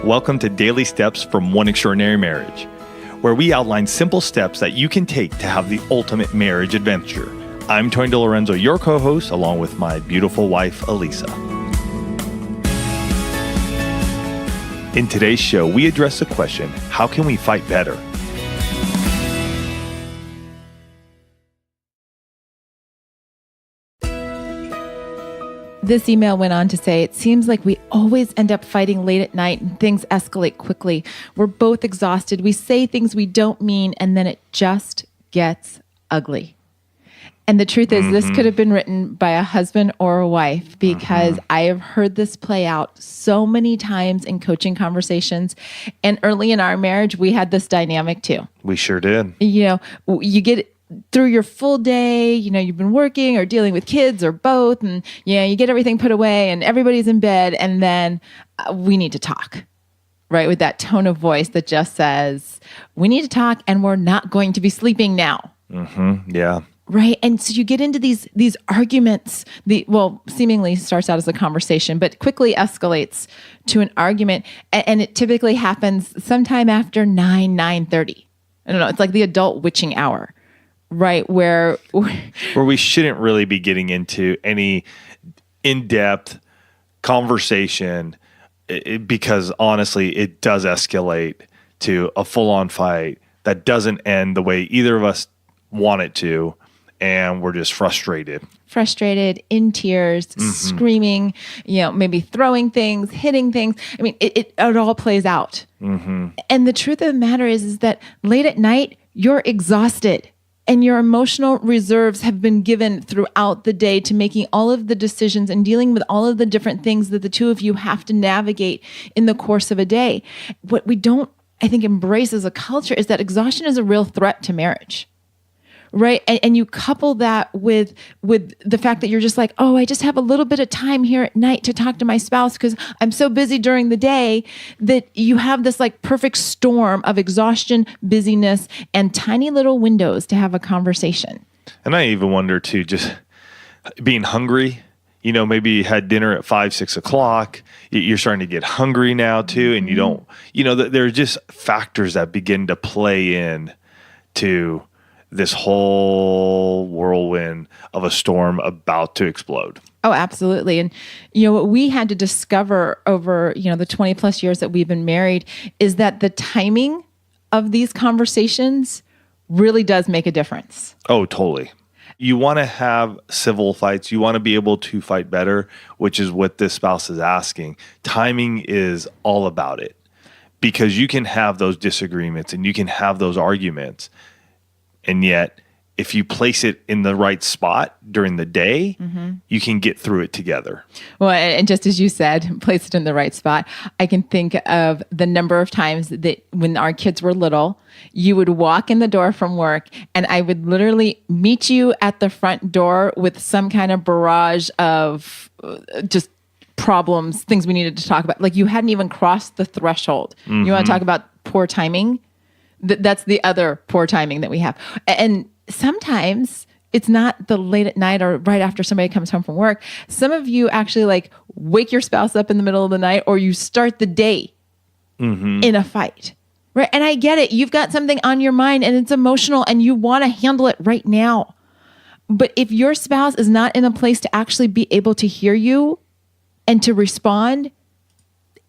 Welcome to Daily Steps from One Extraordinary Marriage, where we outline simple steps that you can take to have the ultimate marriage adventure. I'm Tony DeLorenzo, your co-host, along with my beautiful wife, Elisa. In today's show, we address the question, how can we fight better? This email went on to say, it seems like we always end up fighting late at night and things escalate quickly. We're both exhausted. We say things we don't mean, and then it just gets ugly. And the truth is, this could have been written by a husband or a wife, because I have heard this play out so many times in coaching conversations. And early in our marriage, we had this dynamic too. We sure did. You know, you get through your full day, you know, you've been working or dealing with kids or both, and you get everything put away and everybody's in bed, and then we need to talk, right? With that tone of voice that just says, we need to talk and we're not going to be sleeping now. Yeah. Right. And so you get into these arguments, seemingly starts out as a conversation, but quickly escalates to an argument. And it typically happens sometime after 9:30. I don't know. It's like the adult witching hour. Right, where we shouldn't really be getting into any in-depth conversation, because honestly, it does escalate to a full-on fight that doesn't end the way either of us want it to, and we're just frustrated, in tears, screaming, maybe throwing things, hitting things. I mean, it all plays out. And the truth of the matter is that late at night, you're exhausted. And your emotional reserves have been given throughout the day to making all of the decisions and dealing with all of the different things that the two of you have to navigate in the course of a day. What we don't, I think, embrace as a culture is that exhaustion is a real threat to marriage. Right. And you couple that with the fact that you're just like, oh, I just have a little bit of time here at night to talk to my spouse because I'm so busy during the day, that you have this like perfect storm of exhaustion, busyness, and tiny little windows to have a conversation. And I even wonder too, just being hungry, maybe you had dinner at 5, 6 o'clock. You're starting to get hungry now too. And you don't, there are just factors that begin to play in to this whole whirlwind of a storm about to explode. Oh, absolutely. And, what we had to discover over, the 20 plus years that we've been married is that the timing of these conversations really does make a difference. Oh, totally. You want to have civil fights. You want to be able to fight better, which is what this spouse is asking. Timing is all about it, because you can have those disagreements and you can have those arguments. And yet, if you place it in the right spot during the day, you can get through it together. Well, and just as you said, place it in the right spot. I can think of the number of times that when our kids were little, you would walk in the door from work and I would literally meet you at the front door with some kind of barrage of just problems, things we needed to talk about. Like you hadn't even crossed the threshold. You want to talk about poor timing? That's the other poor timing that we have. And sometimes it's not the late at night or right after somebody comes home from work. Some of you actually like wake your spouse up in the middle of the night, or you start the day in a fight, right? And I get it. You've got something on your mind and it's emotional and you want to handle it right now. But if your spouse is not in a place to actually be able to hear you and to respond,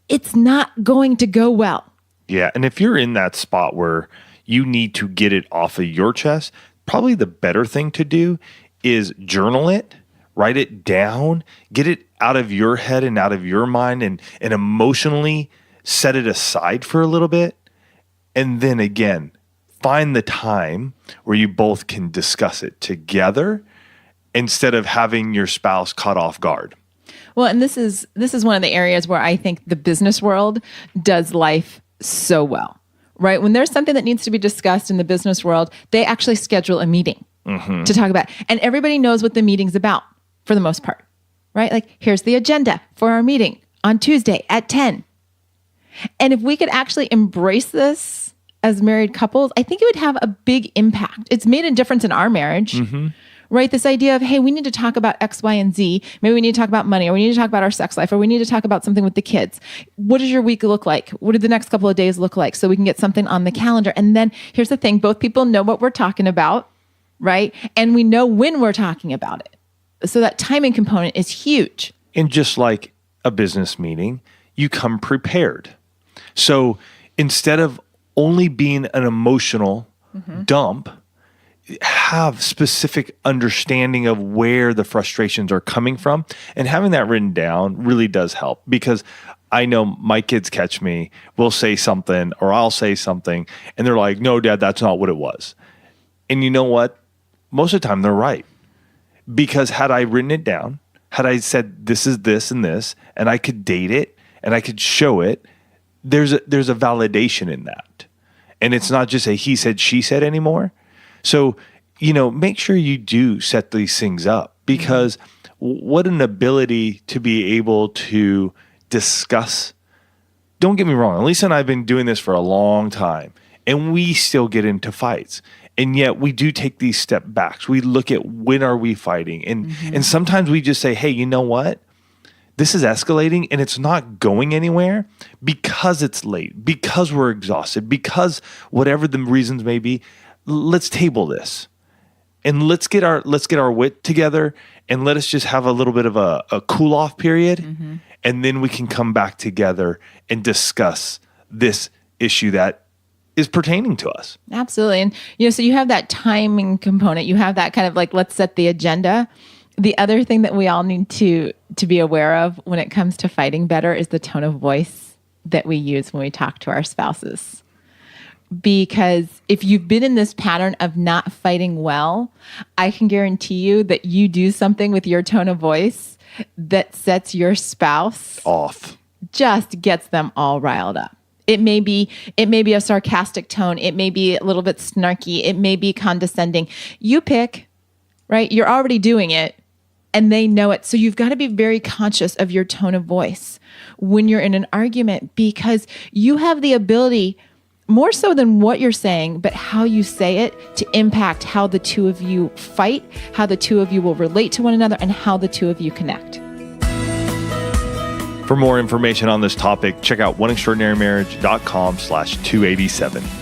it's not going to go well. Yeah, and if you're in that spot where you need to get it off of your chest, probably the better thing to do is journal it, write it down, get it out of your head and out of your mind, and emotionally set it aside for a little bit. And then again, find the time where you both can discuss it together instead of having your spouse caught off guard. Well, and this is one of the areas where I think the business world does life so well, right? When there's something that needs to be discussed in the business world, they actually schedule a meeting to talk about. And everybody knows what the meeting's about for the most part, right? Like, here's the agenda for our meeting on Tuesday at 10. And if we could actually embrace this as married couples, I think it would have a big impact. It's made a difference in our marriage, right? This idea of, hey, we need to talk about X, Y, and Z. Maybe we need to talk about money, or we need to talk about our sex life, or we need to talk about something with the kids. What does your week look like? What do the next couple of days look like? So we can get something on the calendar. And then here's the thing, both people know what we're talking about, right? And we know when we're talking about it. So that timing component is huge. And just like a business meeting, you come prepared. So instead of only being an emotional dump, have specific understanding of where the frustrations are coming from, and having that written down really does help, because I know my kids catch me, we'll say something or I'll say something and they're like, no, Dad, that's not what it was. And you know what? Most of the time they're right, because had I written it down, had I said this is this and this, and I could date it and I could show it, there's a validation in that. And it's not just a he said, she said anymore. So, make sure you do set these things up, because what an ability to be able to discuss. Don't get me wrong. Lisa and I have been doing this for a long time, and we still get into fights. And yet we do take these step backs. We look at when are we fighting? And sometimes we just say, hey, you know what? This is escalating and it's not going anywhere because it's late, because we're exhausted, because whatever the reasons may be. Let's table this and let's get our wit together, and let us just have a little bit of a cool off period. And then we can come back together and discuss this issue that is pertaining to us. Absolutely. And, so you have that timing component. You have that kind of like, let's set the agenda. The other thing that we all need to be aware of when it comes to fighting better is the tone of voice that we use when we talk to our spouses. Because if you've been in this pattern of not fighting well, I can guarantee you that you do something with your tone of voice that sets your spouse off, just gets them all riled up. It may be a sarcastic tone. It may be a little bit snarky. It may be condescending. You pick, right? You're already doing it and they know it. So you've got to be very conscious of your tone of voice when you're in an argument, because you have the ability, more so than what you're saying, but how you say it, to impact how the two of you fight, how the two of you will relate to one another, and how the two of you connect. For more information on this topic, check out oneextraordinarymarriage.com/287.